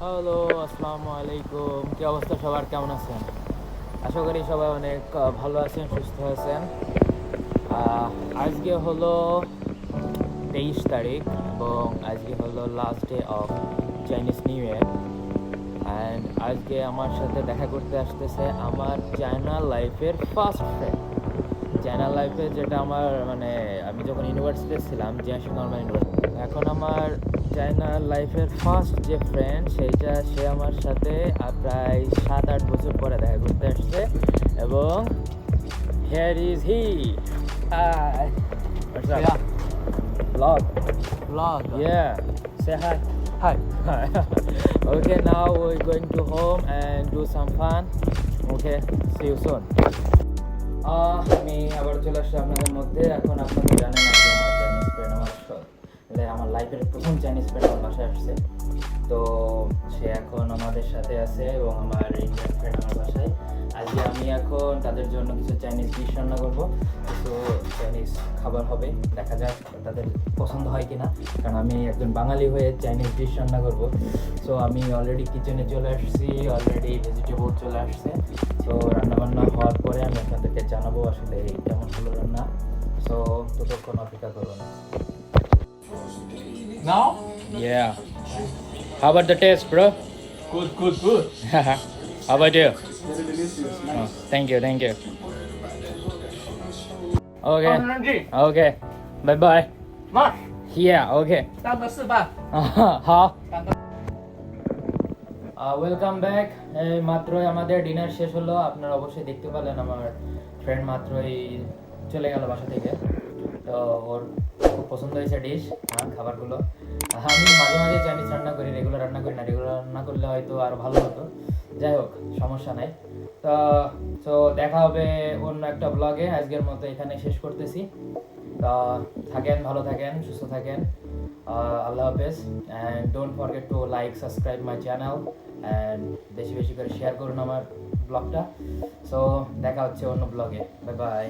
Hello, আসসালামু আলাইকুম। কি অবস্থা সবার, কেমন আছেন? আশা করি সবাই অনেক ভালো আছেন, সুস্থ আছেন। আজকে হলো 23 তারিখ এবং আজকে হলো last day of Chinese new year. And আজকে আমার সাথে দেখা করতে আসতেছে আমার চায়না লাইফের ফার্স্ট ফ্রেন্ড। চায়না লাইফে যেটা আমার মানে আমি যখন ইউনিভার্সিটিতে ছিলাম, জিয়াংশু নর্মাল ইউনিভার্সিটি, এখন আমার চায়না লাইফের ফার্স্ট যে ফ্রেন্ড সে আমার সাথে প্রায় 7-8 বছর পরে দেখা করতে আসছে। এবং here is he. Hi, what's up? Vlog. Vlog. Yeah, say hi. Hi. Okay, now we're going to home and do some fun. Okay, see you soon. আমি আবার চলে আসছি আপনাদের মধ্যে। এখন আপনারা জানেন আজকে আমার চাইনিজ ফ্রেন্ড আমার লাইফের প্রথম চাইনিজ ফ্রেন্ড আমার বাসায় আসছে। তো সে এখন আমাদের সাথে আছে এবং আমার ইন্ডিয়ান ফ্রেন্ড আমার বাসায়। আজকে আমি এখন তাদের জন্য কিছু চাইনিজ ডিশ রান্না করবো, কিছু চাইনিজ খাবার হবে, দেখা যাক তাদের পছন্দ হয় কিনা, কারণ আমি একজন বাঙালি হয়ে চাইনিজ ডিশ রান্না করবো। সো আমি অলরেডি কিচেনে চলে আসছি, অলরেডি ভেজিটেবল চলে আসছে। সো রান্নাবান্না হওয়ার পরে আমি আপনাদেরকে জানাবো আসলে কেমন হলো রান্না। সো ততক্ষণ অপেক্ষা করুন। Now? Yeah. How about the taste, bro? Good. How about you? Very delicious. Oh, thank you. Okay. Henry, Okay. Bye bye. Mark, Yeah, okay. 当个示范。好。当个。 welcome back. এই মাত্রই আমাদের ডিনার শেষ হলো। আপনারা অবশ্যই দেখতে পেলেন আমার ফ্রেন্ড মাত্রই চলে গেল বাসা থেকে। তো ওর খুব পছন্দ হয়েছে ডিশ, খাবারগুলো। আমি মাঝে মাঝে চাইনিজ রান্না করি, রেগুলার রান্না করি না। রেগুলার রান্না করলে হয়তো আরও ভালো হতো। যাই হোক, সমস্যা নাই। তো দেখা হবে অন্য একটা ব্লগে। আজকের মতো এখানে শেষ করতেছি। তো থাকেন, ভালো থাকেন, সুস্থ থাকেন। আল্লাহ হাফেজ। And don't forget to like, subscribe my channel and বেশি বেশি করে শেয়ার করুন আমার ব্লগটা। সো দেখা হচ্ছে অন্য ব্লগে। Bye bye.